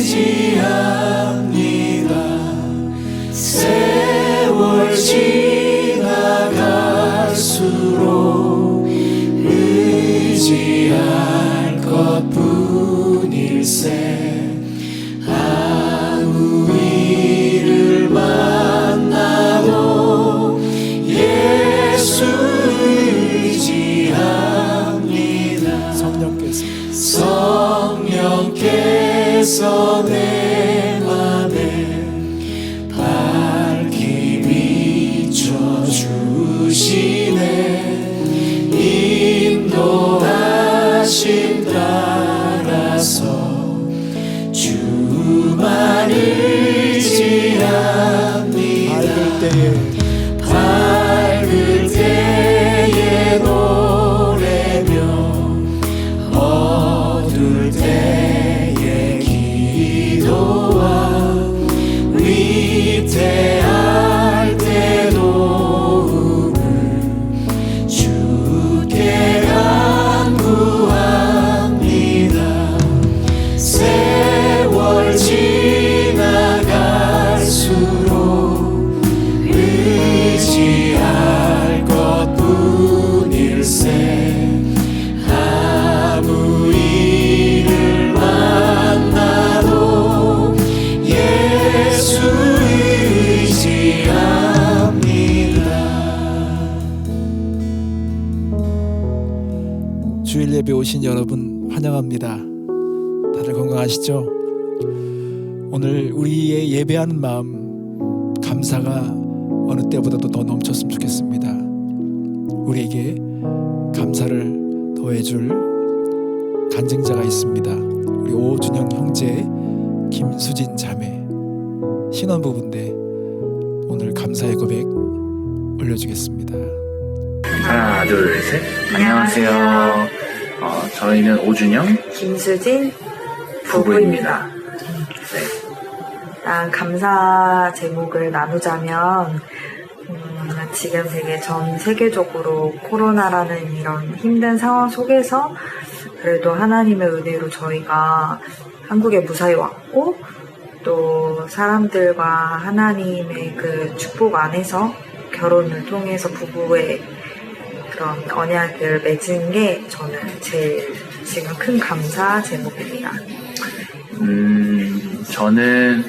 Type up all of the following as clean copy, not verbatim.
의지합니다. 세월 지나갈수록 의지할 것뿐일세. 아무 일을 만나도 예수 의지합니다. 성령께서 내 맘에 밝히 비춰주시네. 인도하심 따라서 주만 의지합니다. 밝을 때에 노래며 어두울 때에 기도와 위태할 때 도움을 주께 간구합니다. 세월 지나갈수록 의지할 것뿐일세. 아무 일을 만나도 예수 의지합니다. 주일 예배 오신 여러분 환영합니다. 다들 건강하시죠? 오늘 우리의 예배하는 마음, 감사가 어느 때보다도 더 넘쳤으면 좋겠습니다. 우리에게 감사를 더해줄 간증자가 있습니다. 우리 오준영 형제, 김수진 자매, 신혼부부인데 오늘 감사의 고백 올려주겠습니다. 하나, 둘, 셋. 안녕하세요. 저희는 오준영, 김수진 부부입니다. 네. 일단 감사 제목을 나누자면 지금 되게 전 세계적으로 코로나라는 이런 힘든 상황 속에서 그래도 하나님의 은혜로 저희가 한국에 무사히 왔고 또 사람들과 하나님의 그 축복 안에서 결혼을 통해서 부부의 그런 언약을 맺은 게 저는 제일 지금 큰 감사 제목입니다. 저는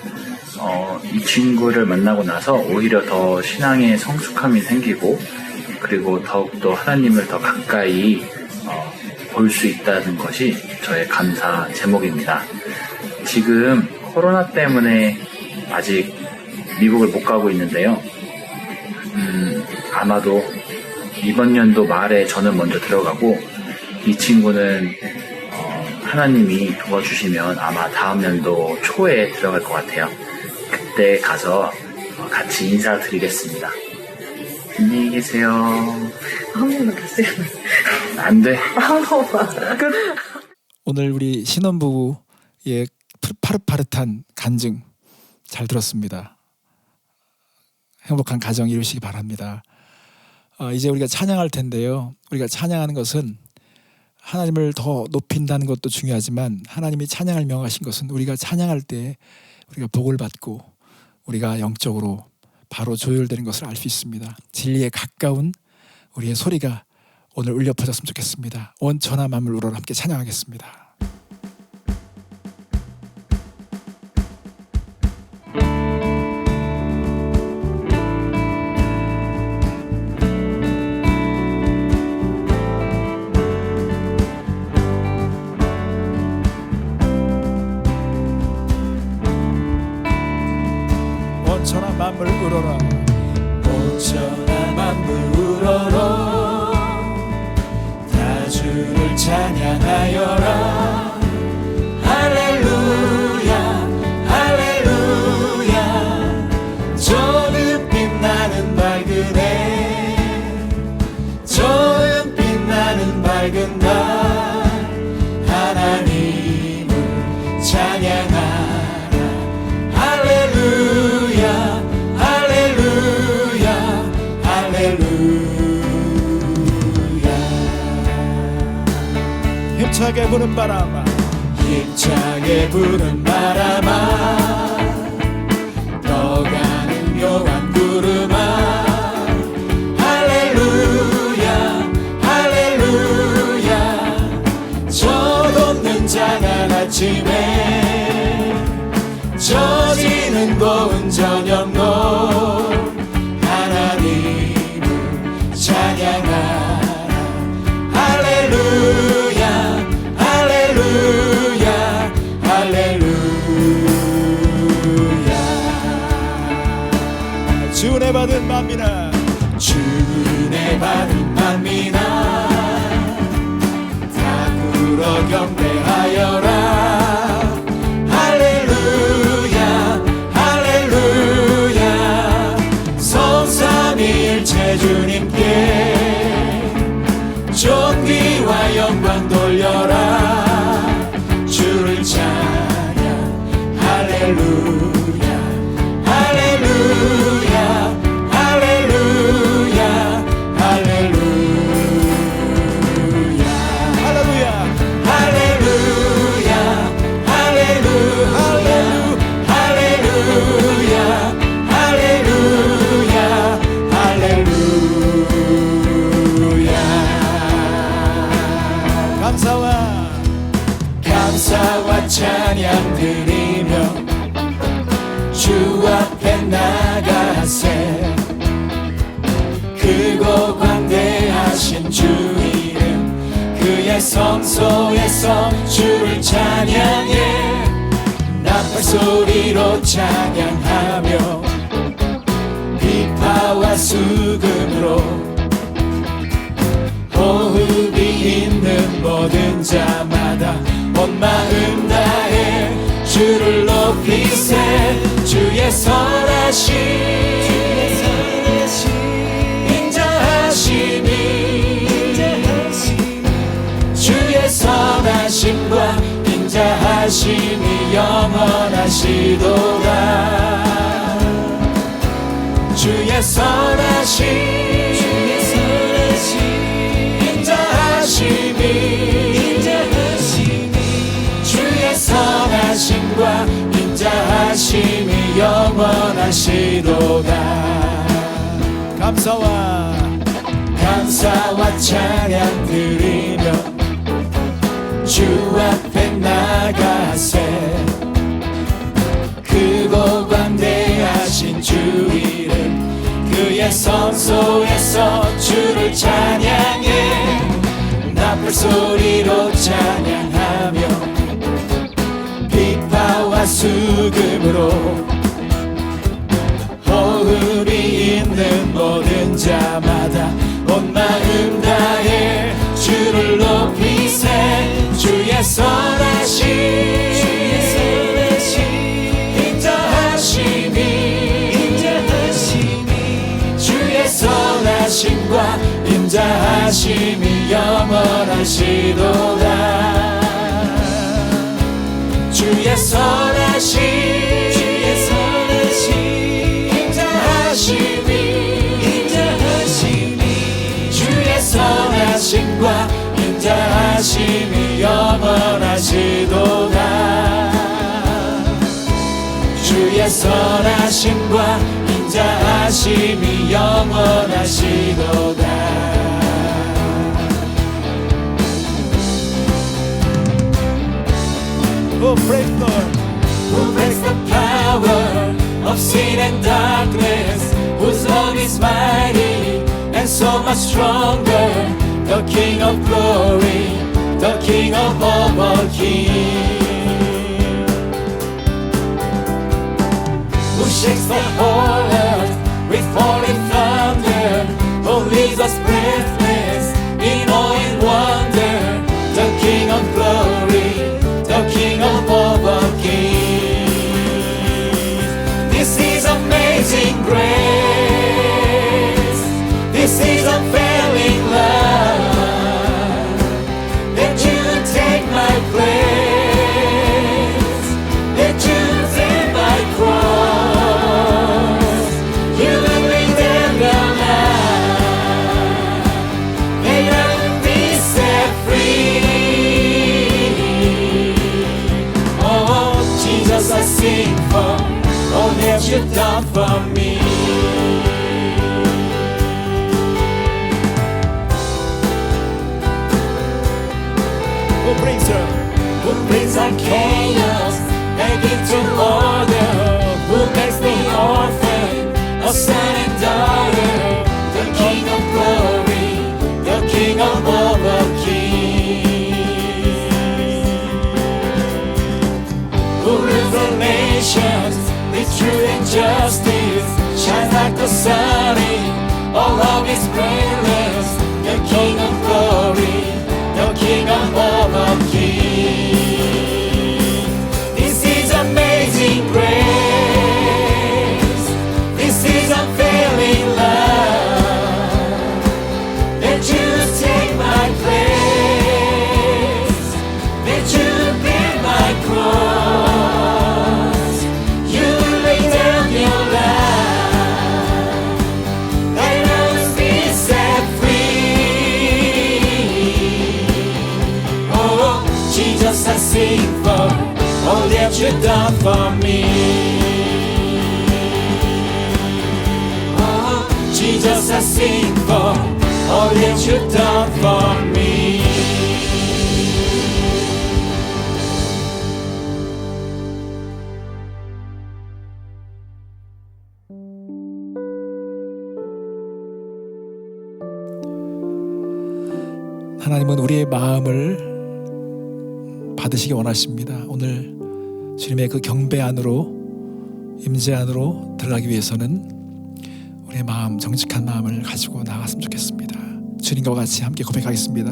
이 친구를 만나고 나서 오히려 더 신앙의 성숙함이 생기고 그리고 더욱더 하나님을 더 가까이 볼 수 있다는 것이 저의 감사 제목입니다. 지금 코로나 때문에 아직 미국을 못 가고 있는데요. 아마도 이번 연도 말에 저는 먼저 들어가고 이 친구는 하나님이 도와주시면 아마 다음 연도 초에 들어갈 것 같아요. 그때 가서 같이 인사드리겠습니다. 안녕히 계세요. 한 번만 더 쓰면 안 돼. 한 번만. 끝. 오늘 우리 신혼부부의 파릇파릇한 간증 잘 들었습니다. 행복한 가정 이루시기 바랍니다. 이제 우리가 찬양할 텐데요. 우리가 찬양하는 것은 하나님을 더 높인다는 것도 중요하지만 하나님이 찬양을 명하신 것은 우리가 찬양할 때 우리가 복을 받고 우리가 영적으로 바로 조율되는 것을 알 수 있습니다. 진리에 가까운 우리의 소리가 오늘 울려 퍼졌으면 좋겠습니다. 온 천하 만물 우러러 함께 찬양하겠습니다. 온 천하 만물 우러러 온 천하 만물 우러러 다 주를 찬양하여라. 할렐루야 할렐루야. 저 은빛 나는 밝은 해, 저 은빛 나는 밝은 날 하나님을 찬양하라. 할렐루야 할렐루야 할렐루야. 힘차게 부는 바람아 힘차게 부는 바람아 떠가는 묘한 구름아 할렐루야 할렐루야 젖없는 장한 아침에 젖이는 고운 저녁노 하나님을 찬양하라 할렐루야 할렐루야 할렐루야 주 은혜 받은 만민아 주 은혜 받은 만민아 다 굴어 경배하여라 할렐루야 할렐루야 성삼위일체 주님께 존귀와 영광 돌려라 주를 찬양 할렐루야 할렐루야 할렐루야 할렐루야 할렐루야 할렐루야 할렐루야 할렐루야 할렐루야 할렐루야 감사와 찬양 드리며 주 앞에 나가세 크고 광대하신 주 이름 그의 성소에서 주를 찬양해 나팔 소리로 찬양하며 비파와 수금으로 호흡이 있는 모든 자마다 온 마음 다해 주를 높이세 주의 선하심 인자하심이 주의 선하심과 인자하심이 영원하시도다 주의 선하심 인자하심이 주의 선하심과 인자하심이 영원하시도다 감사와 찬양 드리며 주 앞에 나가세 크고 광대하신 주 이름 그의 성소에서 주를 찬양해 나팔 소리로 찬양하며 비파와 수금으로 호흡이 있는 모든 자마다 온 마음 다해 주를 높이세 주의 선하심 인자하심이 주의 선하심과 인자하심이 영원하시도다 주의 선하심 인자하심이 주의 선하심과 인자하심이 영원하시도다 주의 선하심과 인자하심이 영원하시도다 Who breaks the power of sin and darkness whose love is mighty and so much stronger the King of glory the King of all kings who shakes the whole earth with falling thunder who leaves us breathless in awe and wonder the King of glory the King of all kings this is amazing grace this is unfailing love that you take my place that you take my cross you will lay down your life sing for all that you've done for me. Who brings our chaos Back into order, who makes the orphan a son and daughter, the King of glory, the King of all the kings, who rules the nations with truth and justice, shines like the sun in all of his brilliance, the King of glory, the King of all the kings. Amazing grace, this is unfailing love, that you take my place, that you bear my cross, you lay down your life, that knows me set free. Oh, Jesus, I sing for all that you've done for me. Oh, Jesus, I sing for all that you've done for me. 하나님은 우리의 마음을 받으시기 원하십니다. 오늘 주님의 그 경배 안으로, 임재 안으로 들어가기 위해서는 우리의 마음, 정직한 마음을 가지고 나갔으면 좋겠습니다. 주님과 같이 함께 고백하겠습니다.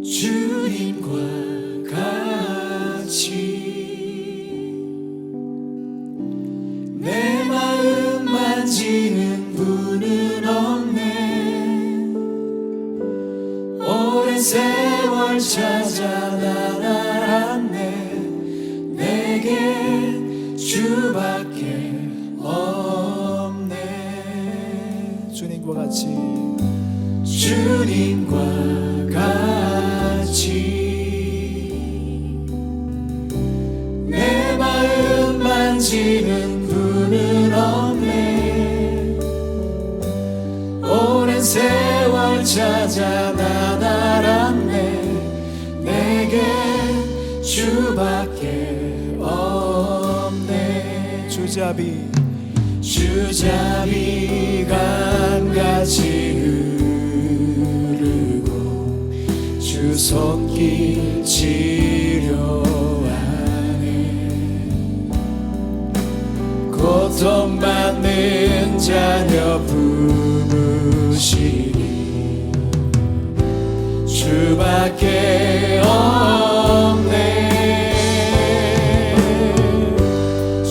주님과 같이 내 마음 만지는 분은 없네. 오랜 세월 찾아 난 알았네. 내게 주밖에 없네. 주님과 같이 주님과 같이 내 마음 만지는 분은 없네. 오랜 세월 찾아 난 알았네. 내게 주밖에 없네. 주잡이 강같이 흐르고 주 손길 치료하네. 고통받는 자녀 품으시니 주밖에 없네.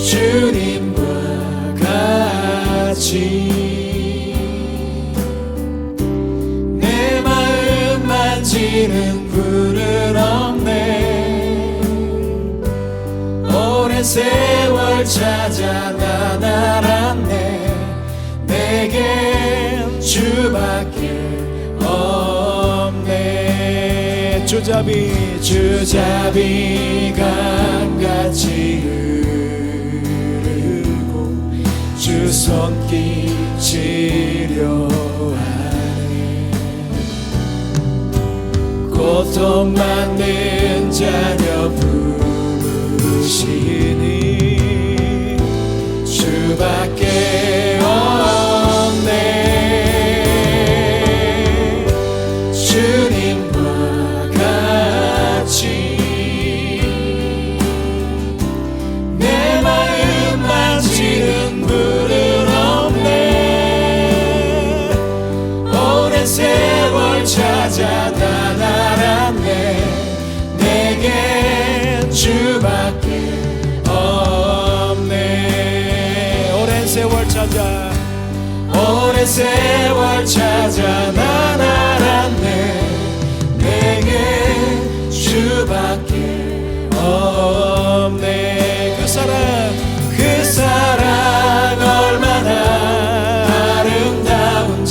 주님과 같이 내 마음 만지는 분은 없네. 오랜 세월 찾아 난 알았네. 내겐 주밖에 없네. 주잡이 강같이 흐르고 주 손길 치료하네. 고통받는 자녀 품으시니 주밖에 없네. 주님과 같이 내 마음 만지는 분은 없네. 오랜 세월 찾아 난 알았네. 내겐 주밖에 없네. 오랜 세월 찾아 난 알았네. 내게 주밖에 없네. 그 사랑 얼마나 아름다운지,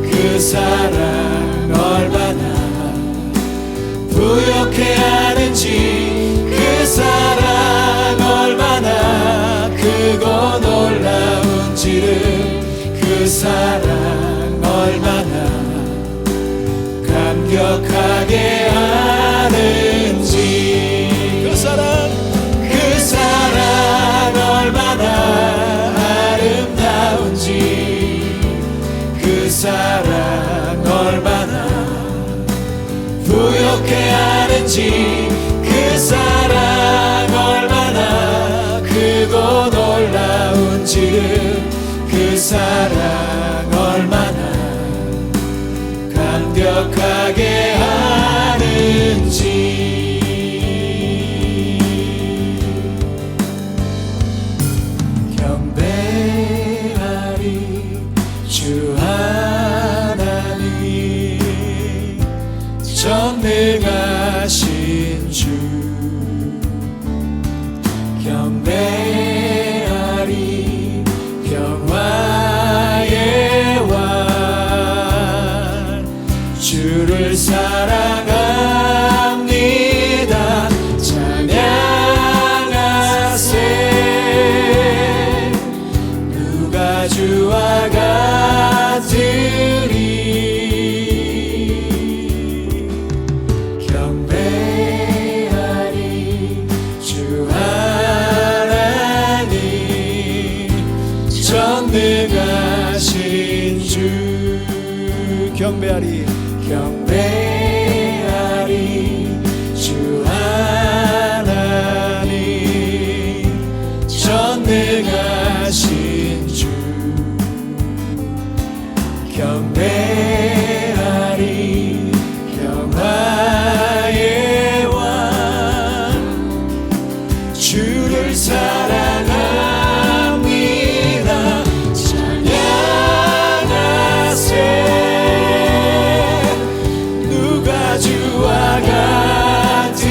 그 사랑 얼마나 부욕해 하는지 감격하게 하는지 그 사랑 얼마나 아름다운지 그 사랑 얼마나 부욕해 하는지 그 사랑 얼마나 크고 놀라운지를 그 사랑 얼마나 감격하게 하는지 경배하리 주 하나님 전능하신 주 경배하리 평화의 왕 주를 사랑합니다 찬양하세 누가 주와 같으리 경배하리 주 하나님 전능하신 주 경배하리 주 하나님 전능하신 주 경배하리 평화의 왕 주를 사랑합니다 찬양하세 누가 주와 같으리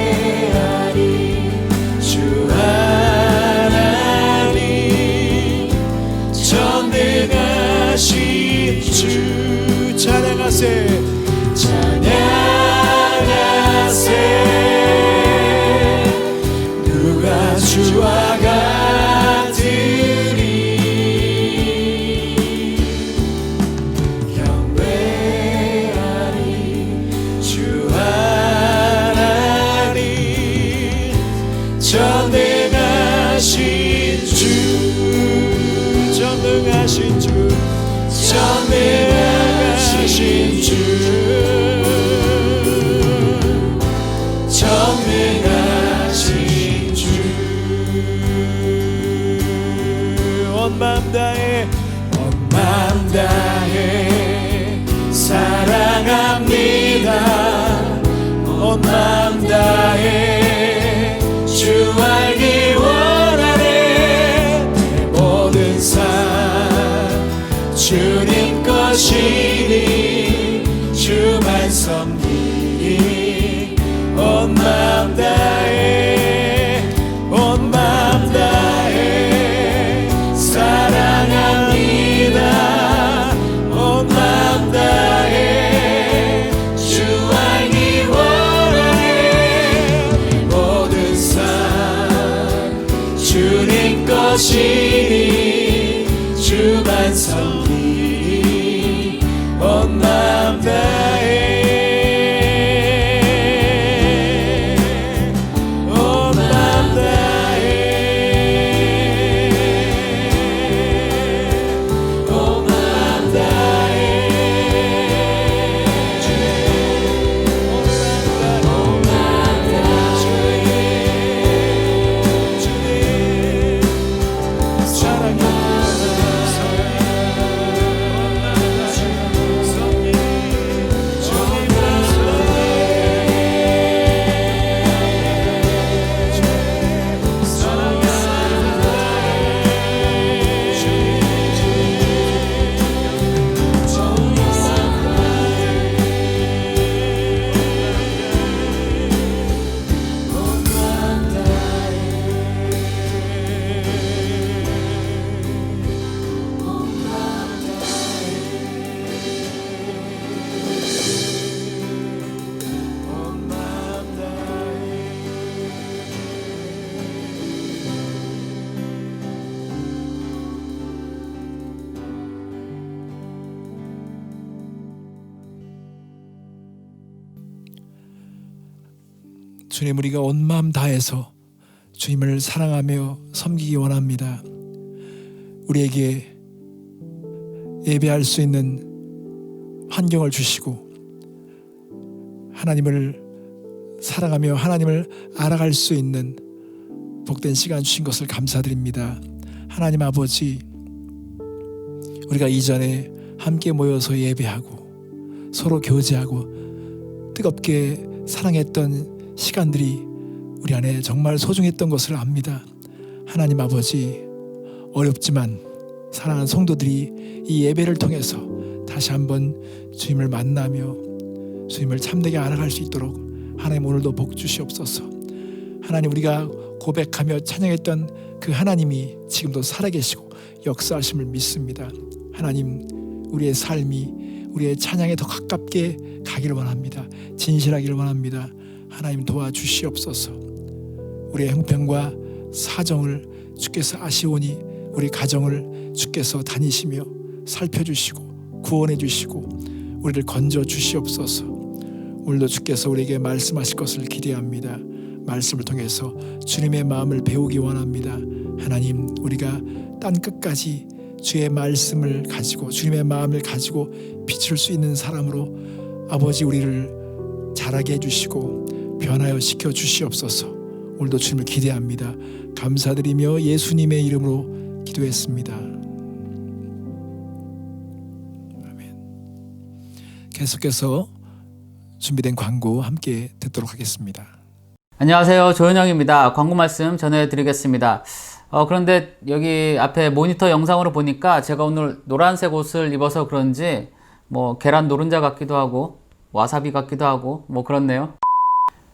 경배하리 주 하나님 전능하신 주 찬양하세 누가 주와 같으리 경배하리 주 하나님 전능하신 주 전능하신 주 전능하신 주 전능하신 주 온 맘 다해 사랑합니다 온 맘 다해 주 알기 원하네 내 모든 삶 주님 것이니 주만 섬기니 온 맘 다해 온 맘 다해 사랑합니다 온 맘 다해 주 알기 원하네 내 모든 삶 주님 것이니 주만 섬기니 온 맘 다해 주님, 우리가 온 마음 다해서 주님을 사랑하며 섬기기 원합니다. 우리에게 예배할 수 있는 환경을 주시고 하나님을 사랑하며 하나님을 알아갈 수 있는 복된 시간 주신 것을 감사드립니다. 하나님 아버지, 우리가 이전에 함께 모여서 예배하고 서로 교제하고 뜨겁게 사랑했던 시간들이 우리 안에 정말 소중했던 것을 압니다. 하나님 아버지, 어렵지만 사랑하는 성도들이 이 예배를 통해서 다시 한번 주님을 만나며 주님을 참되게 알아갈 수 있도록 하나님 오늘도 복 주시옵소서. 하나님, 우리가 고백하며 찬양했던 그 하나님이 지금도 살아계시고 역사하심을 믿습니다. 하나님, 우리의 삶이 우리의 찬양에 더 가깝게 가기를 원합니다. 진실하기를 원합니다. 하나님 도와주시옵소서. 우리의 형편과 사정을 주께서 아시오니 우리 가정을 주께서 다니시며 살펴주시고 구원해 주시고 우리를 건져 주시옵소서. 오늘도 주께서 우리에게 말씀하실 것을 기대합니다. 말씀을 통해서 주님의 마음을 배우기 원합니다. 하나님, 우리가 땅끝까지 주의 말씀을 가지고 주님의 마음을 가지고 비출 수 있는 사람으로 아버지 우리를 자라게 해주시고 변화여 시켜 주시옵소서. 오늘도 주님을 기대합니다. 감사드리며 예수님의 이름으로 기도했습니다. 아멘. 계속해서 준비된 광고 함께 듣도록 하겠습니다. 안녕하세요. 조현영입니다. 광고 말씀 전해드리겠습니다. 그런데 여기 앞에 모니터 영상으로 보니까 제가 오늘 노란색 옷을 입어서 그런지 뭐 계란 노른자 같기도 하고 와사비 같기도 하고 뭐 그렇네요.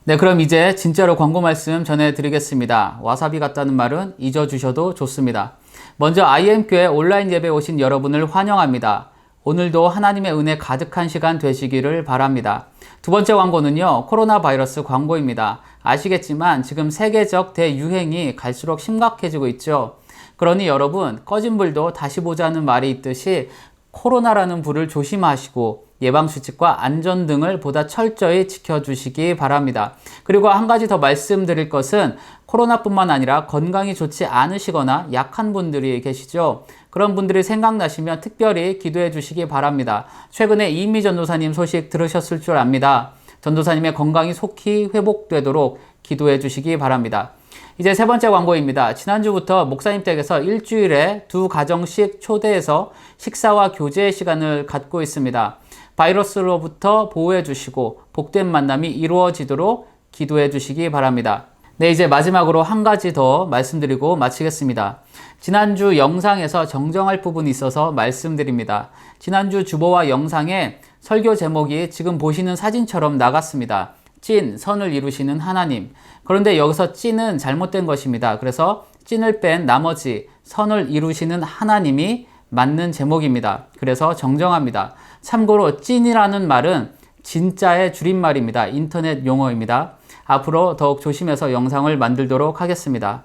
네, 그럼 이제 진짜로 광고 말씀 전해드리겠습니다. 와사비 같다는 말은 잊어주셔도 좋습니다. 먼저 IM교회 온라인 예배에 오신 여러분을 환영합니다. 오늘도 하나님의 은혜 가득한 시간 되시기를 바랍니다. 두 번째 광고는요, 코로나 바이러스 광고입니다. 아시겠지만 지금 세계적 대유행이 갈수록 심각해지고 있죠. 그러니 여러분, 꺼진 불도 다시 보자는 말이 있듯이 코로나라는 불을 조심하시고 예방수칙과 안전 등을 보다 철저히 지켜주시기 바랍니다. 그리고 한 가지 더 말씀드릴 것은 코로나뿐만 아니라 건강이 좋지 않으시거나 약한 분들이 계시죠. 그런 분들이 생각나시면 특별히 기도해 주시기 바랍니다. 최근에 이미 전도사님 소식 들으셨을 줄 압니다. 전도사님의 건강이 속히 회복되도록 기도해 주시기 바랍니다. 이제 세 번째 광고입니다. 지난주부터 목사님 댁에서 일주일에 2가정씩 초대해서 식사와 교제의 시간을 갖고 있습니다. 바이러스로부터 보호해 주시고 복된 만남이 이루어지도록 기도해 주시기 바랍니다. 네, 이제 마지막으로 한 가지 더 말씀드리고 마치겠습니다. 지난주 영상에서 정정할 부분이 있어서 말씀드립니다. 지난주 주보와 영상에 설교 제목이 지금 보시는 사진처럼 나갔습니다. 찐, 선을 이루시는 하나님. 그런데 여기서 찐은 잘못된 것입니다. 그래서 찐을 뺀 나머지 선을 이루시는 하나님이 맞는 제목입니다. 그래서 정정합니다. 참고로 찐이라는 말은 진짜의 줄임말입니다. 인터넷 용어입니다. 앞으로 더욱 조심해서 영상을 만들도록 하겠습니다.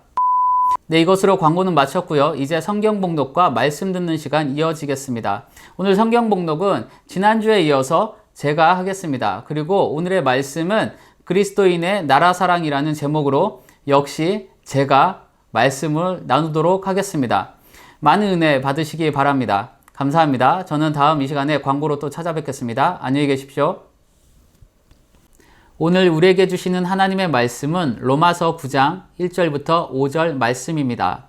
네, 이것으로 광고는 마쳤고요. 이제 성경 봉독과 말씀 듣는 시간 이어지겠습니다. 오늘 성경 봉독은 지난주에 이어서 제가 하겠습니다. 그리고 오늘의 말씀은 그리스도인의 나라 사랑이라는 제목으로 역시 제가 말씀을 나누도록 하겠습니다. 많은 은혜 받으시기 바랍니다. 감사합니다. 저는 다음 이 시간에 광고로 또 찾아뵙겠습니다. 안녕히 계십시오. 오늘 우리에게 주시는 하나님의 말씀은 로마서 9장 1절부터 5절 말씀입니다.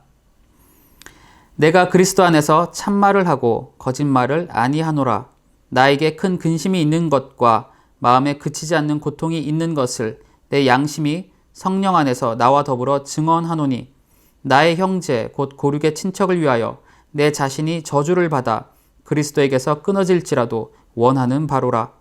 내가 그리스도 안에서 참말을 하고 거짓말을 아니하노라. 나에게 큰 근심이 있는 것과 마음에 그치지 않는 고통이 있는 것을 내 양심이 성령 안에서 나와 더불어 증언하노니 나의 형제 곧 고륙의 친척을 위하여 내 자신이 저주를 받아 그리스도에게서 끊어질지라도 원하는 바로라.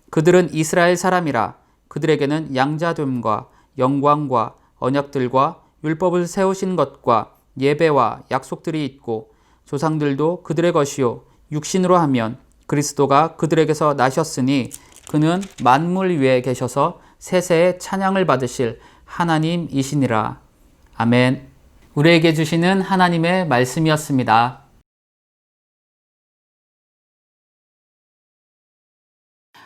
그들은 이스라엘 사람이라. 그들에게는 양자됨과 영광과 언약들과 율법을 세우신 것과 예배와 약속들이 있고 조상들도 그들의 것이요 육신으로 하면 그리스도가 그들에게서 나셨으니 그는 만물 위에 계셔서 세세의 찬양을 받으실 하나님이시니라. 아멘. 우리에게 주시는 하나님의 말씀이었습니다.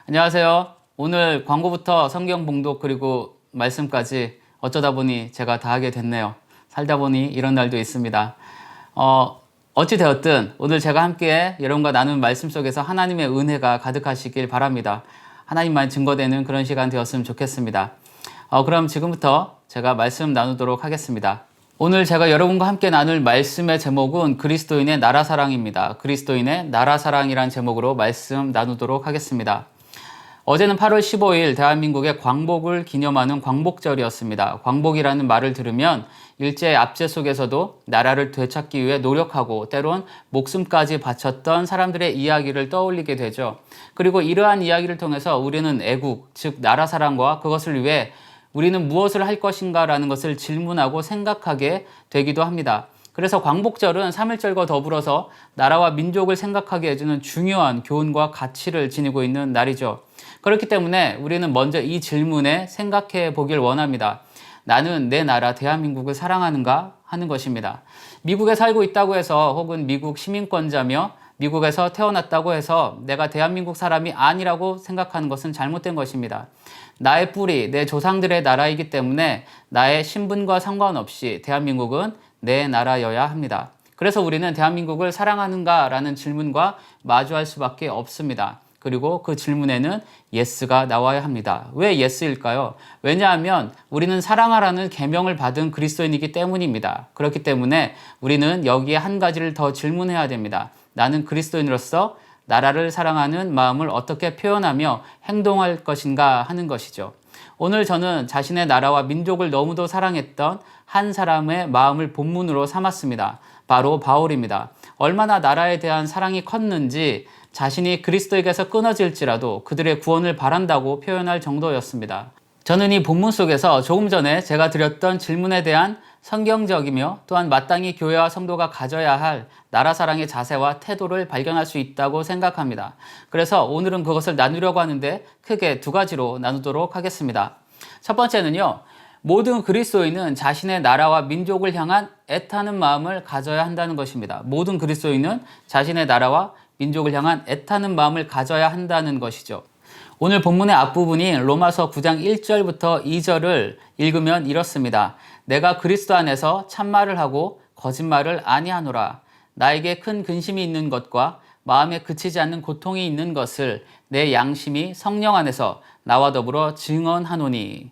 안녕하세요. 오늘 광고부터 성경 봉독 그리고 말씀까지 어쩌다 보니 제가 다 하게 됐네요. 살다 보니 이런 날도 있습니다. 어찌 되었든 오늘 제가 함께 여러분과 나눈 말씀 속에서 하나님의 은혜가 가득하시길 바랍니다. 하나님만 증거되는 그런 시간 되었으면 좋겠습니다. 그럼 지금부터 제가 말씀 나누도록 하겠습니다. 오늘 제가 여러분과 함께 나눌 말씀의 제목은 그리스도인의 나라사랑입니다. 그리스도인의 나라사랑이란 제목으로 말씀 나누도록 하겠습니다. 어제는 8월 15일 대한민국의 광복을 기념하는 광복절이었습니다. 광복이라는 말을 들으면 일제의 압제 속에서도 나라를 되찾기 위해 노력하고 때론 목숨까지 바쳤던 사람들의 이야기를 떠올리게 되죠. 그리고 이러한 이야기를 통해서 우리는 애국, 즉 나라사랑과 그것을 위해 우리는 무엇을 할 것인가라는 것을 질문하고 생각하게 되기도 합니다. 그래서 광복절은 3.1절과 더불어서 나라와 민족을 생각하게 해주는 중요한 교훈과 가치를 지니고 있는 날이죠. 그렇기 때문에 우리는 먼저 이 질문에 생각해 보길 원합니다. 나는 내 나라 대한민국을 사랑하는가 하는 것입니다. 미국에 살고 있다고 해서 혹은 미국 시민권자며 미국에서 태어났다고 해서 내가 대한민국 사람이 아니라고 생각하는 것은 잘못된 것입니다. 나의 뿌리, 내 조상들의 나라이기 때문에 나의 신분과 상관없이 대한민국은 내 나라여야 합니다. 그래서 우리는 대한민국을 사랑하는가라는 질문과 마주할 수밖에 없습니다. 그리고 그 질문에는 예스가 나와야 합니다. 왜 예스일까요? 왜냐하면 우리는 사랑하라는 계명을 받은 그리스도인이기 때문입니다. 그렇기 때문에 우리는 여기에 한 가지를 더 질문해야 됩니다. 나는 그리스도인으로서 나라를 사랑하는 마음을 어떻게 표현하며 행동할 것인가 하는 것이죠. 오늘 저는 자신의 나라와 민족을 너무도 사랑했던 한 사람의 마음을 본문으로 삼았습니다. 바로 바울입니다. 얼마나 나라에 대한 사랑이 컸는지 자신이 그리스도에게서 끊어질지라도 그들의 구원을 바란다고 표현할 정도였습니다. 저는 이 본문 속에서 조금 전에 제가 드렸던 질문에 대한 성경적이며 또한 마땅히 교회와 성도가 가져야 할 나라 사랑의 자세와 태도를 발견할 수 있다고 생각합니다. 그래서 오늘은 그것을 나누려고 하는데 크게 두 가지로 나누도록 하겠습니다. 첫 번째는요. 모든 그리스도인은 자신의 나라와 민족을 향한 애타는 마음을 가져야 한다는 것입니다. 모든 그리스도인은 자신의 나라와 민족을 향한 애타는 마음을 가져야 한다는 것이죠. 오늘 본문의 앞부분이 로마서 9장 1절부터 2절을 읽으면 이렇습니다. 내가 그리스도 안에서 참말을 하고 거짓말을 아니하노라. 나에게 큰 근심이 있는 것과 마음에 그치지 않는 고통이 있는 것을 내 양심이 성령 안에서 나와 더불어 증언하노니.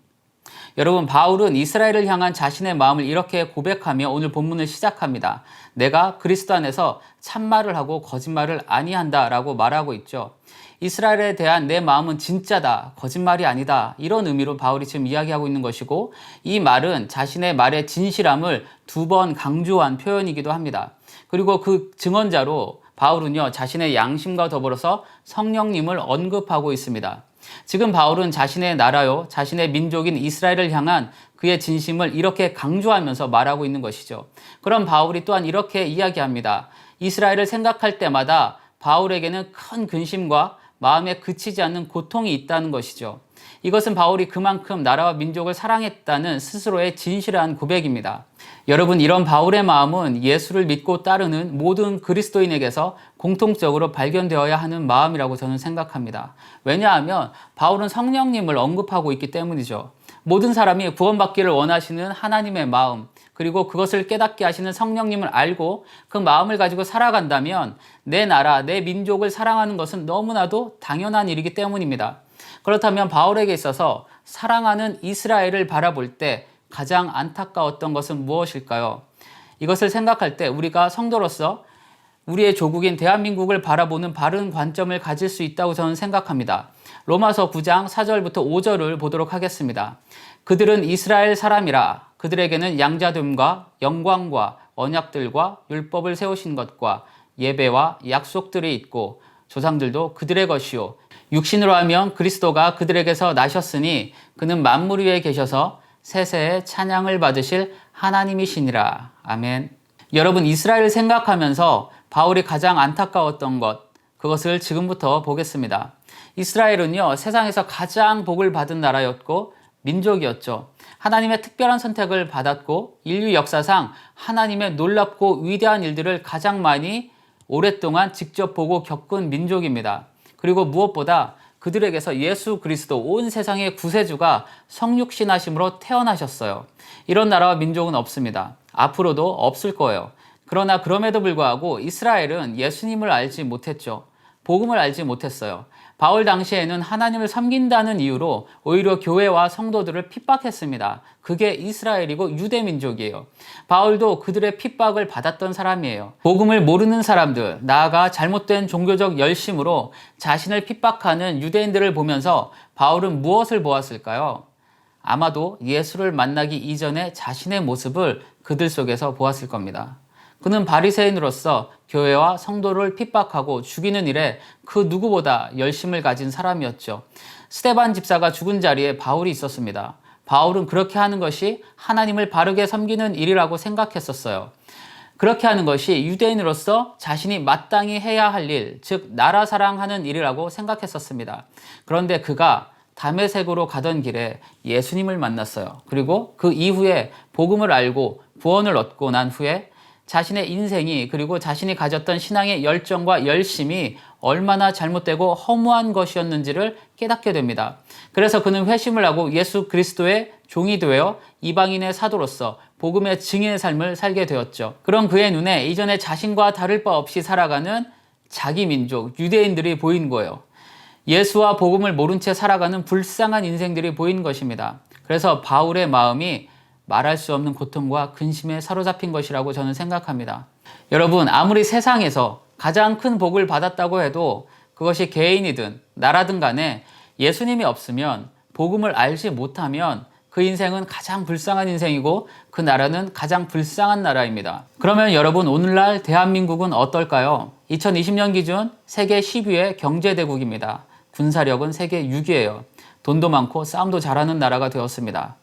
여러분, 바울은 이스라엘을 향한 자신의 마음을 이렇게 고백하며 오늘 본문을 시작합니다. 내가 그리스도 안에서 참말을 하고 거짓말을 아니한다 라고 말하고 있죠. 이스라엘에 대한 내 마음은 진짜다, 거짓말이 아니다, 이런 의미로 바울이 지금 이야기하고 있는 것이고, 이 말은 자신의 말의 진실함을 두 번 강조한 표현이기도 합니다. 그리고 그 증언자로 바울은요, 자신의 양심과 더불어서 성령님을 언급하고 있습니다. 지금 바울은 자신의 나라요, 자신의 민족인 이스라엘을 향한 그의 진심을 이렇게 강조하면서 말하고 있는 것이죠. 그럼 바울이 또한 이렇게 이야기합니다. 이스라엘을 생각할 때마다 바울에게는 큰 근심과 마음에 그치지 않는 고통이 있다는 것이죠. 이것은 바울이 그만큼 나라와 민족을 사랑했다는 스스로의 진실한 고백입니다. 여러분, 이런 바울의 마음은 예수를 믿고 따르는 모든 그리스도인에게서 공통적으로 발견되어야 하는 마음이라고 저는 생각합니다. 왜냐하면 바울은 성령님을 언급하고 있기 때문이죠. 모든 사람이 구원받기를 원하시는 하나님의 마음, 그리고 그것을 깨닫게 하시는 성령님을 알고 그 마음을 가지고 살아간다면 내 나라, 내 민족을 사랑하는 것은 너무나도 당연한 일이기 때문입니다. 그렇다면 바울에게 있어서 사랑하는 이스라엘을 바라볼 때 가장 안타까웠던 것은 무엇일까요? 이것을 생각할 때 우리가 성도로서 우리의 조국인 대한민국을 바라보는 바른 관점을 가질 수 있다고 저는 생각합니다. 로마서 9장 4절부터 5절을 보도록 하겠습니다. 그들은 이스라엘 사람이라. 그들에게는 양자됨과 영광과 언약들과 율법을 세우신 것과 예배와 약속들이 있고 조상들도 그들의 것이요 육신으로 하면 그리스도가 그들에게서 나셨으니 그는 만물 위에 계셔서 세세의 찬양을 받으실 하나님이시니라. 아멘. 여러분, 이스라엘을 생각하면서 바울이 가장 안타까웠던 것, 그것을 지금부터 보겠습니다. 이스라엘은요, 세상에서 가장 복을 받은 나라였고 민족이었죠. 하나님의 특별한 선택을 받았고 인류 역사상 하나님의 놀랍고 위대한 일들을 가장 많이 오랫동안 직접 보고 겪은 민족입니다. 그리고 무엇보다 그들에게서 예수 그리스도 온 세상의 구세주가 성육신하심으로 태어나셨어요. 이런 나라와 민족은 없습니다. 앞으로도 없을 거예요. 그러나 그럼에도 불구하고 이스라엘은 예수님을 알지 못했죠. 복음을 알지 못했어요. 바울 당시에는 하나님을 섬긴다는 이유로 오히려 교회와 성도들을 핍박했습니다. 그게 이스라엘이고 유대민족이에요. 바울도 그들의 핍박을 받았던 사람이에요. 복음을 모르는 사람들, 나아가 잘못된 종교적 열심으로 자신을 핍박하는 유대인들을 보면서 바울은 무엇을 보았을까요? 아마도 예수를 만나기 이전에 자신의 모습을 그들 속에서 보았을 겁니다. 그는 바리새인으로서 교회와 성도를 핍박하고 죽이는 일에 그 누구보다 열심을 가진 사람이었죠. 스데반 집사가 죽은 자리에 바울이 있었습니다. 바울은 그렇게 하는 것이 하나님을 바르게 섬기는 일이라고 생각했었어요. 그렇게 하는 것이 유대인으로서 자신이 마땅히 해야 할 일, 즉 나라 사랑하는 일이라고 생각했었습니다. 그런데 그가 다메섹으로 가던 길에 예수님을 만났어요. 그리고 그 이후에 복음을 알고 구원을 얻고 난 후에 자신의 인생이 그리고 자신이 가졌던 신앙의 열정과 열심이 얼마나 잘못되고 허무한 것이었는지를 깨닫게 됩니다. 그래서 그는 회심을 하고 예수 그리스도의 종이 되어 이방인의 사도로서 복음의 증인의 삶을 살게 되었죠. 그런 그의 눈에 이전에 자신과 다를 바 없이 살아가는 자기 민족, 유대인들이 보인 거예요. 예수와 복음을 모른 채 살아가는 불쌍한 인생들이 보인 것입니다. 그래서 바울의 마음이 말할 수 없는 고통과 근심에 사로잡힌 것이라고 저는 생각합니다. 여러분, 아무리 세상에서 가장 큰 복을 받았다고 해도 그것이 개인이든 나라든 간에 예수님이 없으면, 복음을 알지 못하면 그 인생은 가장 불쌍한 인생이고 그 나라는 가장 불쌍한 나라입니다. 그러면 여러분, 오늘날 대한민국은 어떨까요? 2020년 기준 세계 10위의 경제대국입니다. 군사력은 세계 6위예요. 돈도 많고 싸움도 잘하는 나라가 되었습니다.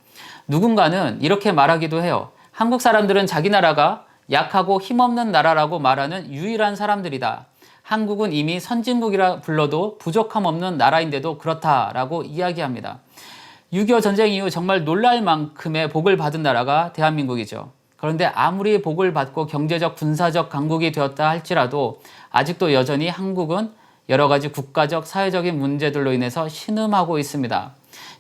누군가는 이렇게 말하기도 해요. 한국 사람들은 자기 나라가 약하고 힘없는 나라라고 말하는 유일한 사람들이다. 한국은 이미 선진국이라 불러도 부족함 없는 나라인데도 그렇다라고 이야기합니다. 6.25 전쟁 이후 정말 놀랄 만큼의 복을 받은 나라가 대한민국이죠. 그런데 아무리 복을 받고 경제적, 군사적 강국이 되었다 할지라도 아직도 여전히 한국은 여러 가지 국가적, 사회적인 문제들로 인해서 신음하고 있습니다.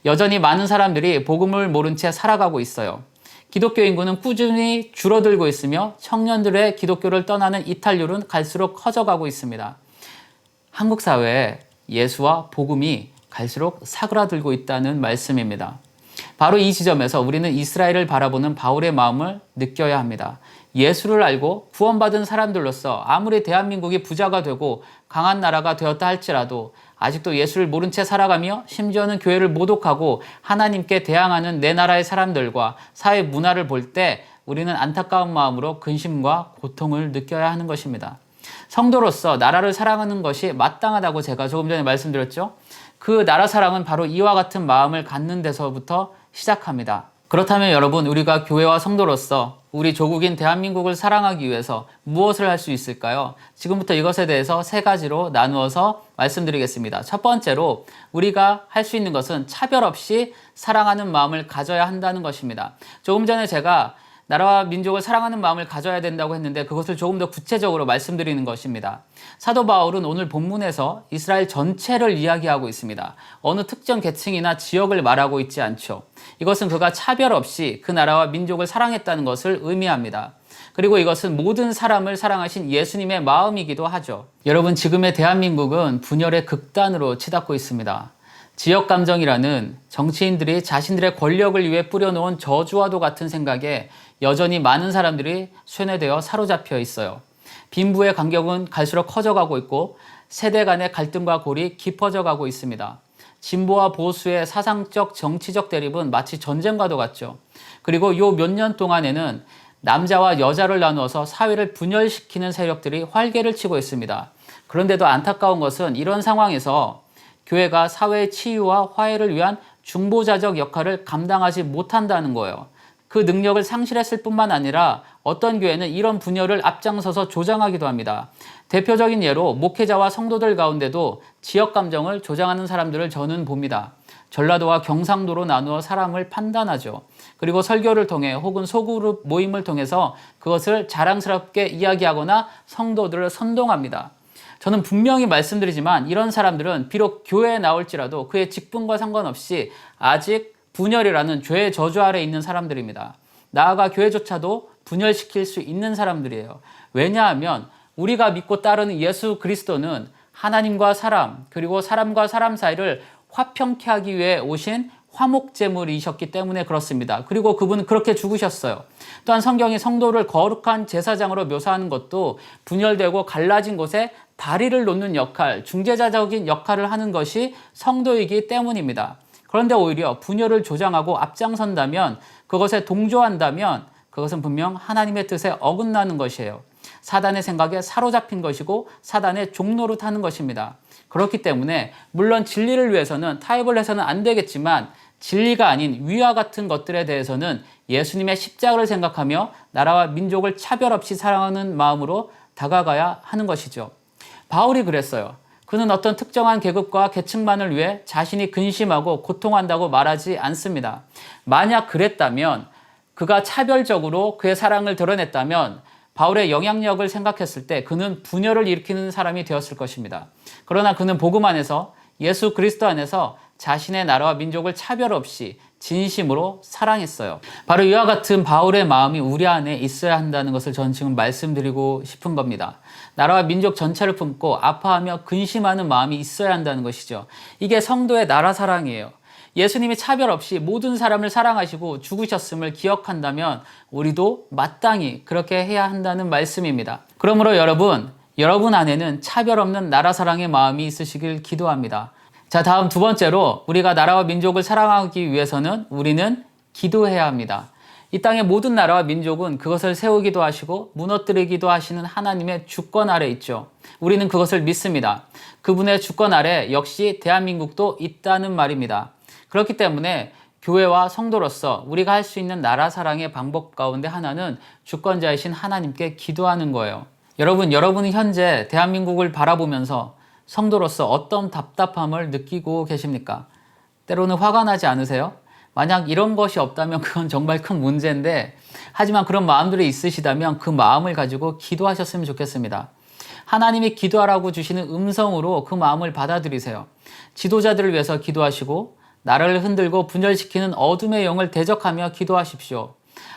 여전히 많은 사람들이 복음을 모른 채 살아가고 있어요. 기독교 인구는 꾸준히 줄어들고 있으며 청년들의 기독교를 떠나는 이탈률은 갈수록 커져가고 있습니다. 한국 사회에 예수와 복음이 갈수록 사그라들고 있다는 말씀입니다. 바로 이 지점에서 우리는 이스라엘을 바라보는 바울의 마음을 느껴야 합니다. 예수를 알고 구원받은 사람들로서 아무리 대한민국이 부자가 되고 강한 나라가 되었다 할지라도 아직도 예수를 모른 채 살아가며 심지어는 교회를 모독하고 하나님께 대항하는 내 나라의 사람들과 사회 문화를 볼 때 우리는 안타까운 마음으로 근심과 고통을 느껴야 하는 것입니다. 성도로서 나라를 사랑하는 것이 마땅하다고 제가 조금 전에 말씀드렸죠. 그 나라 사랑은 바로 이와 같은 마음을 갖는 데서부터 시작합니다. 그렇다면 여러분, 우리가 교회와 성도로서 우리 조국인 대한민국을 사랑하기 위해서 무엇을 할 수 있을까요? 지금부터 이것에 대해서 3가지로 나누어서 말씀드리겠습니다. 첫 번째로 우리가 할 수 있는 것은 차별 없이 사랑하는 마음을 가져야 한다는 것입니다. 조금 전에 제가 나라와 민족을 사랑하는 마음을 가져야 된다고 했는데 그것을 조금 더 구체적으로 말씀드리는 것입니다. 사도 바울은 오늘 본문에서 이스라엘 전체를 이야기하고 있습니다. 어느 특정 계층이나 지역을 말하고 있지 않죠. 이것은 그가 차별 없이 그 나라와 민족을 사랑했다는 것을 의미합니다. 그리고 이것은 모든 사람을 사랑하신 예수님의 마음이기도 하죠. 여러분, 지금의 대한민국은 분열의 극단으로 치닫고 있습니다. 지역감정이라는 정치인들이 자신들의 권력을 위해 뿌려놓은 저주와도 같은 생각에 여전히 많은 사람들이 쇠뇌되어 사로잡혀 있어요. 빈부의 간격은 갈수록 커져가고 있고 세대 간의 갈등과 골이 깊어져 가고 있습니다. 진보와 보수의 사상적, 정치적 대립은 마치 전쟁과도 같죠. 그리고 요 몇 년 동안에는 남자와 여자를 나누어서 사회를 분열시키는 세력들이 활개를 치고 있습니다. 그런데도 안타까운 것은 이런 상황에서 교회가 사회의 치유와 화해를 위한 중보자적 역할을 감당하지 못한다는 거예요. 그 능력을 상실했을 뿐만 아니라 어떤 교회는 이런 분열을 앞장서서 조장하기도 합니다. 대표적인 예로 목회자와 성도들 가운데도 지역 감정을 조장하는 사람들을 저는 봅니다. 전라도와 경상도로 나누어 사람을 판단하죠. 그리고 설교를 통해 혹은 소그룹 모임을 통해서 그것을 자랑스럽게 이야기하거나 성도들을 선동합니다. 저는 분명히 말씀드리지만 이런 사람들은 비록 교회에 나올지라도 그의 직분과 상관없이 아직 분열이라는 죄의 저주 아래 있는 사람들입니다. 나아가 교회조차도 분열시킬 수 있는 사람들이에요. 왜냐하면 우리가 믿고 따르는 예수 그리스도는 하나님과 사람, 그리고 사람과 사람 사이를 화평케 하기 위해 오신 화목제물이셨기 때문에 그렇습니다. 그리고 그분은 그렇게 죽으셨어요. 또한 성경이 성도를 거룩한 제사장으로 묘사하는 것도 분열되고 갈라진 곳에 다리를 놓는 역할, 중재자적인 역할을 하는 것이 성도이기 때문입니다. 그런데 오히려 분열을 조장하고 앞장선다면, 그것에 동조한다면 그것은 분명 하나님의 뜻에 어긋나는 것이에요. 사단의 생각에 사로잡힌 것이고 사단의 종로로 타는 것입니다. 그렇기 때문에 물론 진리를 위해서는 타협을 해서는 안 되겠지만 진리가 아닌 위와 같은 것들에 대해서는 예수님의 십자가를 생각하며 나라와 민족을 차별 없이 사랑하는 마음으로 다가가야 하는 것이죠. 바울이 그랬어요. 그는 어떤 특정한 계급과 계층만을 위해 자신이 근심하고 고통한다고 말하지 않습니다. 만약 그랬다면, 그가 차별적으로 그의 사랑을 드러냈다면 바울의 영향력을 생각했을 때 그는 분열을 일으키는 사람이 되었을 것입니다. 그러나 그는 복음 안에서, 예수 그리스도 안에서 자신의 나라와 민족을 차별 없이 진심으로 사랑했어요. 바로 이와 같은 바울의 마음이 우리 안에 있어야 한다는 것을 저는 지금 말씀드리고 싶은 겁니다. 나라와 민족 전체를 품고 아파하며 근심하는 마음이 있어야 한다는 것이죠. 이게 성도의 나라 사랑이에요. 예수님이 차별 없이 모든 사람을 사랑하시고 죽으셨음을 기억한다면 우리도 마땅히 그렇게 해야 한다는 말씀입니다. 그러므로 여러분 안에는 차별 없는 나라 사랑의 마음이 있으시길 기도합니다. 자, 다음 두 번째로 우리가 나라와 민족을 사랑하기 위해서는 우리는 기도해야 합니다. 이 땅의 모든 나라와 민족은 그것을 세우기도 하시고 무너뜨리기도 하시는 하나님의 주권 아래 있죠. 우리는 그것을 믿습니다. 그분의 주권 아래 역시 대한민국도 있다는 말입니다. 그렇기 때문에 교회와 성도로서 우리가 할 수 있는 나라 사랑의 방법 가운데 하나는 주권자이신 하나님께 기도하는 거예요. 여러분은 현재 대한민국을 바라보면서 성도로서 어떤 답답함을 느끼고 계십니까? 때로는 화가 나지 않으세요? 만약 이런 것이 없다면 그건 정말 큰 문제인데, 하지만 그런 마음들이 있으시다면 그 마음을 가지고 기도하셨으면 좋겠습니다. 하나님이 기도하라고 주시는 음성으로 그 마음을 받아들이세요. 지도자들을 위해서 기도하시고 나라를 흔들고 분열시키는 어둠의 영을 대적하며 기도하십시오.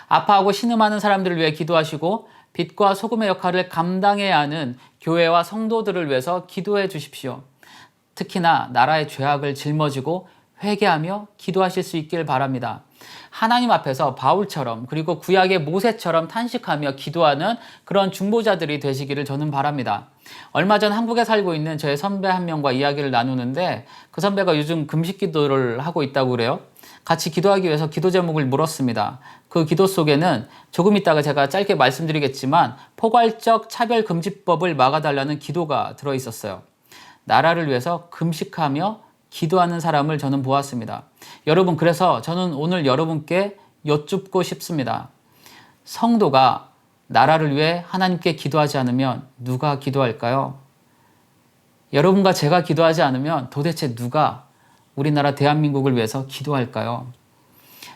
아파하고 신음하는 사람들을 위해 기도하시고 빛과 소금의 역할을 감당해야 하는 교회와 성도들을 위해서 기도해 주십시오. 특히나 나라의 죄악을 짊어지고 회개하며 기도하실 수 있길 바랍니다. 하나님 앞에서 바울처럼, 그리고 구약의 모세처럼 탄식하며 기도하는 그런 중보자들이 되시기를 저는 바랍니다. 얼마 전 한국에 살고 있는 저의 선배 한 명과 이야기를 나누는데, 그 선배가 요즘 금식 기도를 하고 있다고 그래요. 같이 기도하기 위해서 기도 제목을 물었습니다. 그 기도 속에는 조금 이따가 제가 짧게 말씀드리겠지만 포괄적 차별금지법을 막아달라는 기도가 들어있었어요. 나라를 위해서 금식하며 기도하는 사람을 저는 보았습니다. 여러분, 그래서 저는 오늘 여러분께 여쭙고 싶습니다. 성도가 나라를 위해 하나님께 기도하지 않으면 누가 기도할까요? 여러분과 제가 기도하지 않으면 도대체 누가 우리나라 대한민국을 위해서 기도할까요?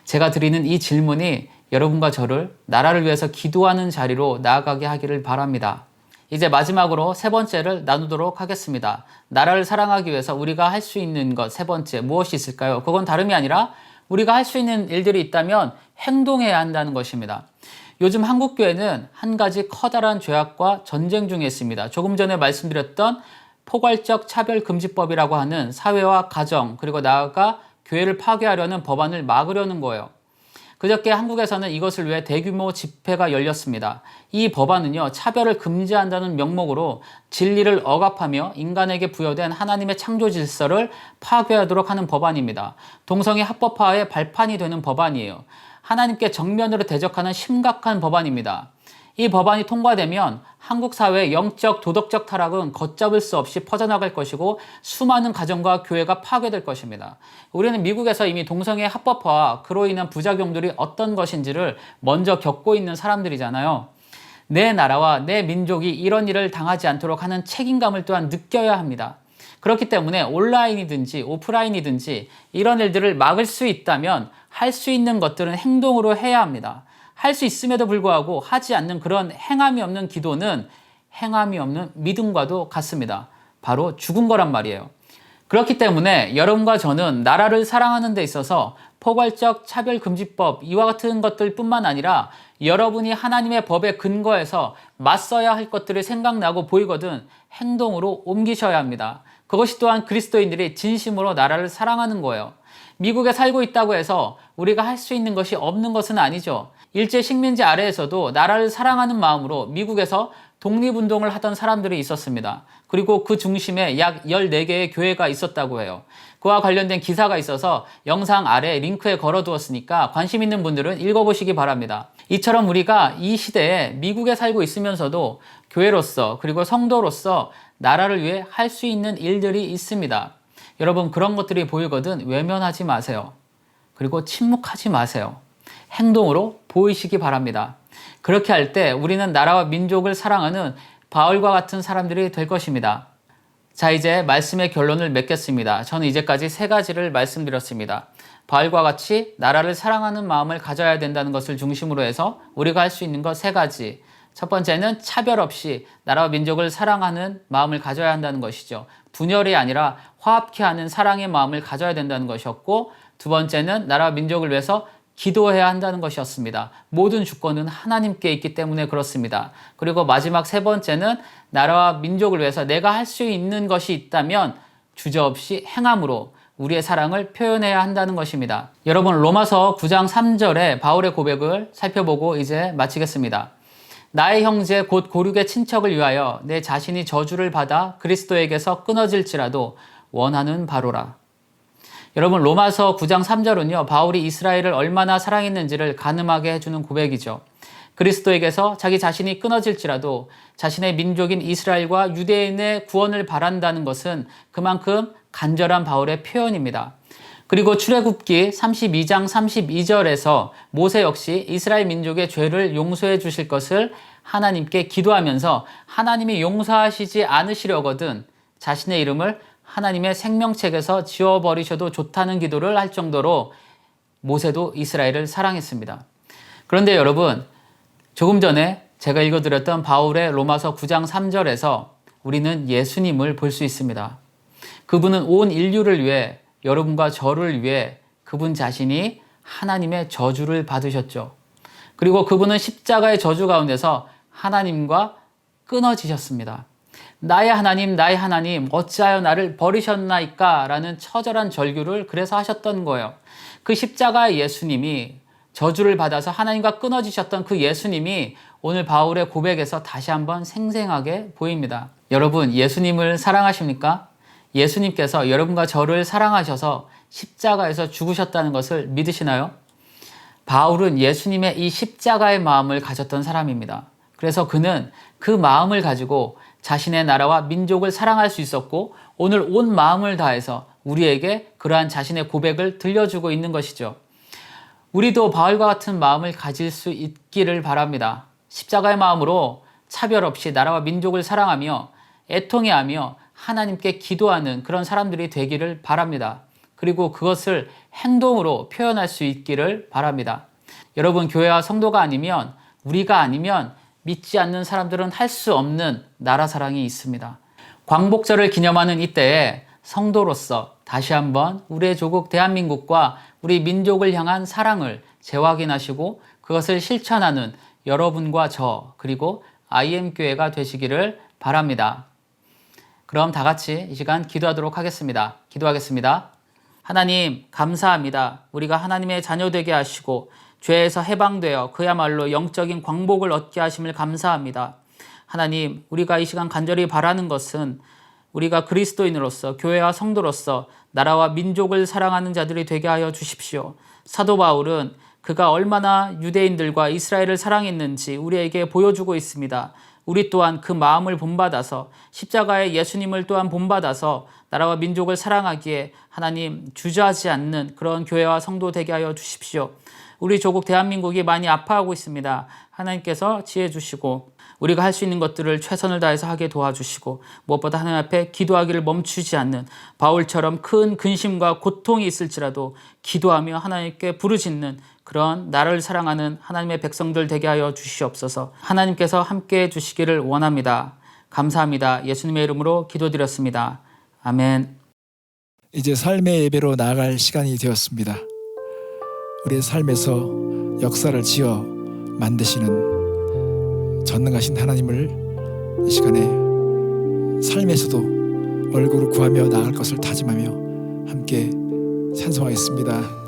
제가 드리는 이 질문이 여러분과 저를 나라를 위해서 기도하는 자리로 나아가게 하기를 바랍니다. 이제 마지막으로 세 번째를 나누도록 하겠습니다. 나라를 사랑하기 위해서 우리가 할 수 있는 것 세 번째, 무엇이 있을까요? 그건 다름이 아니라 우리가 할 수 있는 일들이 있다면 행동해야 한다는 것입니다. 요즘 한국교회는 한 가지 커다란 죄악과 전쟁 중에 있습니다. 조금 전에 말씀드렸던 포괄적 차별금지법이라고 하는 사회와 가정, 그리고 나아가 교회를 파괴하려는 법안을 막으려는 거예요. 그저께 한국에서는 이것을 위해 대규모 집회가 열렸습니다. 이 법안은요, 차별을 금지한다는 명목으로 진리를 억압하며 인간에게 부여된 하나님의 창조 질서를 파괴하도록 하는 법안입니다. 동성애 합법화의 발판이 되는 법안이에요. 하나님께 정면으로 대적하는 심각한 법안입니다. 이 법안이 통과되면 한국 사회의 영적, 도덕적 타락은 걷잡을 수 없이 퍼져나갈 것이고 수많은 가정과 교회가 파괴될 것입니다. 우리는 미국에서 이미 동성애 합법화와 그로 인한 부작용들이 어떤 것인지를 먼저 겪고 있는 사람들이잖아요. 내 나라와 내 민족이 이런 일을 당하지 않도록 하는 책임감을 또한 느껴야 합니다. 그렇기 때문에 온라인이든지 오프라인이든지 이런 일들을 막을 수 있다면 할 수 있는 것들은 행동으로 해야 합니다. 할 수 있음에도 불구하고 하지 않는 그런 행함이 없는 기도는 행함이 없는 믿음과도 같습니다. 바로 죽은 거란 말이에요. 그렇기 때문에 여러분과 저는 나라를 사랑하는 데 있어서 포괄적 차별금지법 이와 같은 것들 뿐만 아니라 여러분이 하나님의 법에 근거해서 맞서야 할 것들이 생각나고 보이거든 행동으로 옮기셔야 합니다. 그것이 또한 그리스도인들이 진심으로 나라를 사랑하는 거예요. 미국에 살고 있다고 해서 우리가 할 수 있는 것이 없는 것은 아니죠. 일제 식민지 아래에서도 나라를 사랑하는 마음으로 미국에서 독립운동을 하던 사람들이 있었습니다. 그리고 그 중심에 약 14개의 교회가 있었다고 해요. 그와 관련된 기사가 있어서 영상 아래 링크에 걸어두었으니까 관심 있는 분들은 읽어보시기 바랍니다. 이처럼 우리가 이 시대에 미국에 살고 있으면서도 교회로서 그리고 성도로서 나라를 위해 할 수 있는 일들이 있습니다. 여러분 그런 것들이 보이거든 외면하지 마세요. 그리고 침묵하지 마세요. 행동으로 보이시기 바랍니다. 그렇게 할 때 우리는 나라와 민족을 사랑하는 바울과 같은 사람들이 될 것입니다. 자, 이제 말씀의 결론을 맺겠습니다. 저는 이제까지 3가지를 말씀드렸습니다. 바울과 같이 나라를 사랑하는 마음을 가져야 된다는 것을 중심으로 해서 우리가 할 수 있는 것 3가지. 첫 번째는 차별 없이 나라와 민족을 사랑하는 마음을 가져야 한다는 것이죠. 분열이 아니라 화합케 하는 사랑의 마음을 가져야 된다는 것이었고, 두 번째는 나라와 민족을 위해서 기도해야 한다는 것이었습니다. 모든 주권은 하나님께 있기 때문에 그렇습니다. 그리고 마지막 3번째는 나라와 민족을 위해서 내가 할 수 있는 것이 있다면 주저없이 행함으로 우리의 사랑을 표현해야 한다는 것입니다. 여러분 로마서 9장 3절의 바울의 고백을 살펴보고 이제 마치겠습니다. 나의 형제 곧 고륙의 친척을 위하여 내 자신이 저주를 받아 그리스도에게서 끊어질지라도 원하는 바로라. 여러분 로마서 9장 3절은요 바울이 이스라엘을 얼마나 사랑했는지를 가늠하게 해주는 고백이죠. 그리스도에게서 자기 자신이 끊어질지라도 자신의 민족인 이스라엘과 유대인의 구원을 바란다는 것은 그만큼 간절한 바울의 표현입니다. 그리고 출애굽기 32장 32절에서 모세 역시 이스라엘 민족의 죄를 용서해 주실 것을 하나님께 기도하면서 하나님이 용서하시지 않으시려거든 자신의 이름을 하나님의 생명책에서 지워버리셔도 좋다는 기도를 할 정도로 모세도 이스라엘을 사랑했습니다. 그런데 여러분 조금 전에 제가 읽어드렸던 바울의 로마서 9장 3절에서 우리는 예수님을 볼 수 있습니다. 그분은 온 인류를 위해 여러분과 저를 위해 그분 자신이 하나님의 저주를 받으셨죠. 그리고 그분은 십자가의 저주 가운데서 하나님과 끊어지셨습니다. 나의 하나님 어찌하여 나를 버리셨나이까 라는 처절한 절규를 그래서 하셨던 거예요. 그 십자가의 예수님이 저주를 받아서 하나님과 끊어지셨던 그 예수님이 오늘 바울의 고백에서 다시 한번 생생하게 보입니다. 여러분 예수님을 사랑하십니까? 예수님께서 여러분과 저를 사랑하셔서 십자가에서 죽으셨다는 것을 믿으시나요? 바울은 예수님의 이 십자가의 마음을 가졌던 사람입니다. 그래서 그는 그 마음을 가지고 자신의 나라와 민족을 사랑할 수 있었고 오늘 온 마음을 다해서 우리에게 그러한 자신의 고백을 들려주고 있는 것이죠. 우리도 바울과 같은 마음을 가질 수 있기를 바랍니다. 십자가의 마음으로 차별 없이 나라와 민족을 사랑하며 애통해하며 하나님께 기도하는 그런 사람들이 되기를 바랍니다. 그리고 그것을 행동으로 표현할 수 있기를 바랍니다. 여러분 교회와 성도가 아니면 우리가 아니면 믿지 않는 사람들은 할 수 없는 나라 사랑이 있습니다. 광복절을 기념하는 이때에 성도로서 다시 한번 우리의 조국 대한민국과 우리 민족을 향한 사랑을 재확인하시고 그것을 실천하는 여러분과 저 그리고 IM교회가 되시기를 바랍니다. 그럼 다 같이 이 시간 기도하도록 하겠습니다. 기도하겠습니다. 하나님 감사합니다. 우리가 하나님의 자녀 되게 하시고 죄에서 해방되어 그야말로 영적인 광복을 얻게 하심을 감사합니다. 하나님 우리가 이 시간 간절히 바라는 것은 우리가 그리스도인으로서 교회와 성도로서 나라와 민족을 사랑하는 자들이 되게 하여 주십시오. 사도 바울은 그가 얼마나 유대인들과 이스라엘을 사랑했는지 우리에게 보여주고 있습니다. 우리 또한 그 마음을 본받아서 십자가의 예수님을 또한 본받아서 나라와 민족을 사랑하기에 하나님 주저하지 않는 그런 교회와 성도 되게 하여 주십시오. 우리 조국 대한민국이 많이 아파하고 있습니다. 하나님께서 지혜 주시고 우리가 할 수 있는 것들을 최선을 다해서 하게 도와주시고 무엇보다 하나님 앞에 기도하기를 멈추지 않는 바울처럼 큰 근심과 고통이 있을지라도 기도하며 하나님께 부르짖는 그런 나를 사랑하는 하나님의 백성들 되게 하여 주시옵소서. 하나님께서 함께해 주시기를 원합니다. 감사합니다. 예수님의 이름으로 기도드렸습니다. 아멘. 이제 삶의 예배로 나아갈 시간이 되었습니다. 우리의 삶에서 역사를 지어 만드시는 전능하신 하나님을 이 시간에 삶에서도 얼굴을 구하며 나아갈 것을 다짐하며 함께 찬송하겠습니다.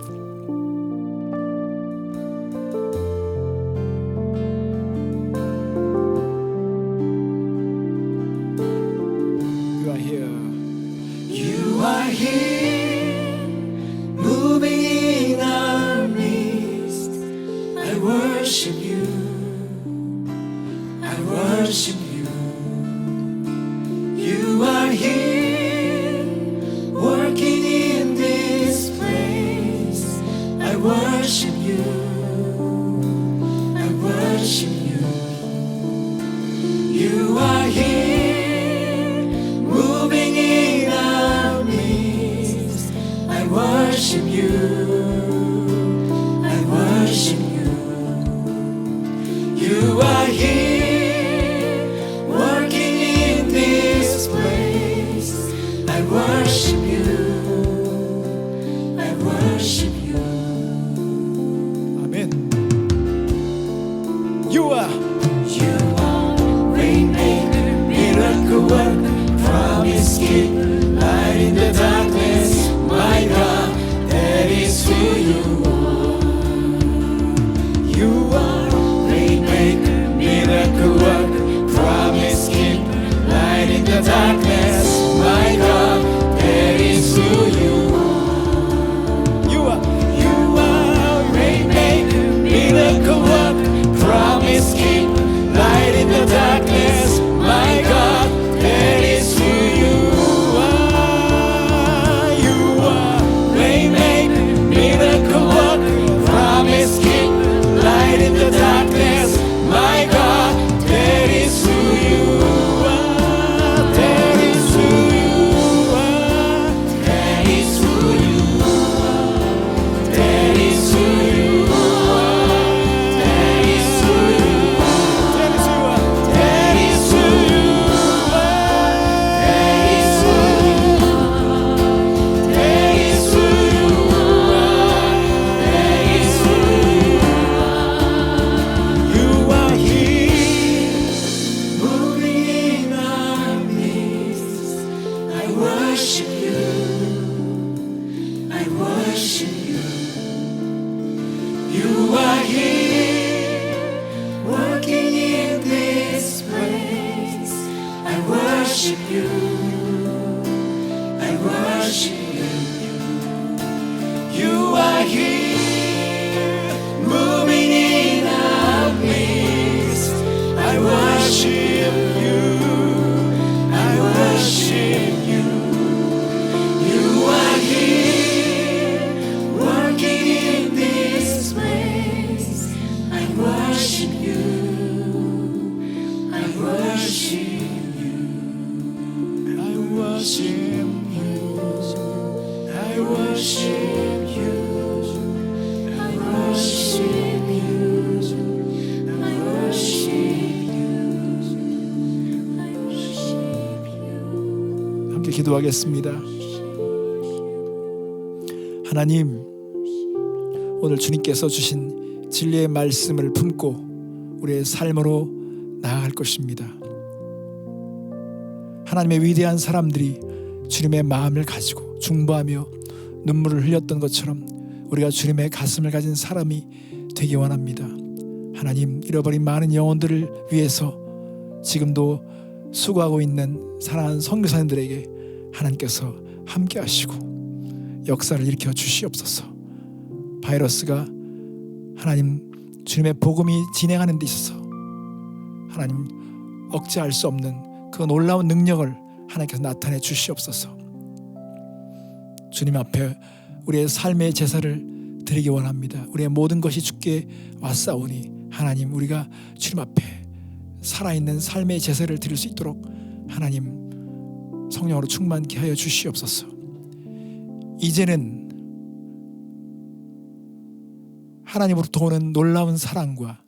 You are here, moving in our midst. I worship you. I worship you. You are here, working in this place. I worship you. I worship you. You are here, moving in our midst. I worship you. I worship you. You are here, working in this place. I worship you. I worship you. 아멘. You are Rainmaker, miracle worker, promise keeper, light in the darkness. My God, that is who you are. You are Rainmaker, miracle worker, promise keeper, light in the darkness. My God, that is who you are. You are Rainmaker, miracle worker, promise keeper, light in the darkness. My God, that is who you are. You are Rainmaker, miracle worker, promise keeper, light in the darkness. My God, that is who you are. That is who you are. That is who you are. That is who you are. That is who you are. That is who you are. That is who you are. That is who you are. That is who you are. You are here, moving in our midst. I worship you. I worship you. You are here, working in this place. I worship you. I worship you. You are here, moving in our midst. I worship you. I worship you. You are here, working in this place. I worship you. I worship you. I worship you. I worship you. I worship you. I worship you. I worship you. 함께 기도하겠습니다. 하나님, 오늘 주님께서 주신 진리의 말씀을 품고 우리의 삶으로 나아갈 것입니다. 하나님의 위대한 사람들이 주님의 마음을 가지고 중보하며 눈물을 흘렸던 것처럼 우리가 주님의 가슴을 가진 사람이 되기 원합니다. 하나님, 잃어버린 많은 영혼들을 위해서 지금도 수고하고 있는 사랑하는 선교사님들에게 하나님께서 함께 하시고 역사를 일으켜 주시옵소서. 바이러스가 하나님 주님의 복음이 진행하는 데 있어서 하나님 억제할 수 없는 그 놀라운 능력을 하나님께서 나타내 주시옵소서. 주님 앞에 우리의 삶의 제사를 드리기 원합니다. 우리의 모든 것이 주께 왔사오니 하나님, 우리가 주님 앞에 살아있는 삶의 제사를 드릴 수 있도록 하나님 성령으로 충만케 하여 주시옵소서. 이제는 하나님으로부터 오는 놀라운 사랑과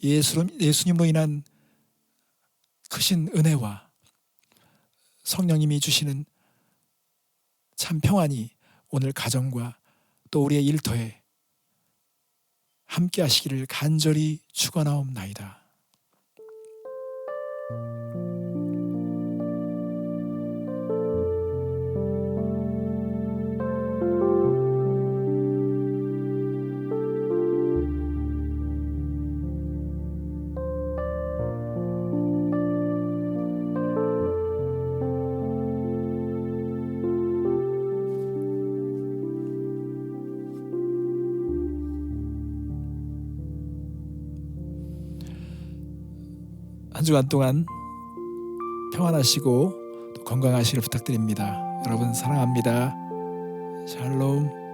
예수님으로 인한 크신 은혜와 성령님이 주시는 참 평안이 오늘 가정과 또 우리의 일터에 함께 하시기를 간절히 축원하옵나이다. 한 주간 동안 평안하시고 또 건강하시길 부탁드립니다. 여러분 사랑합니다. 샬롬.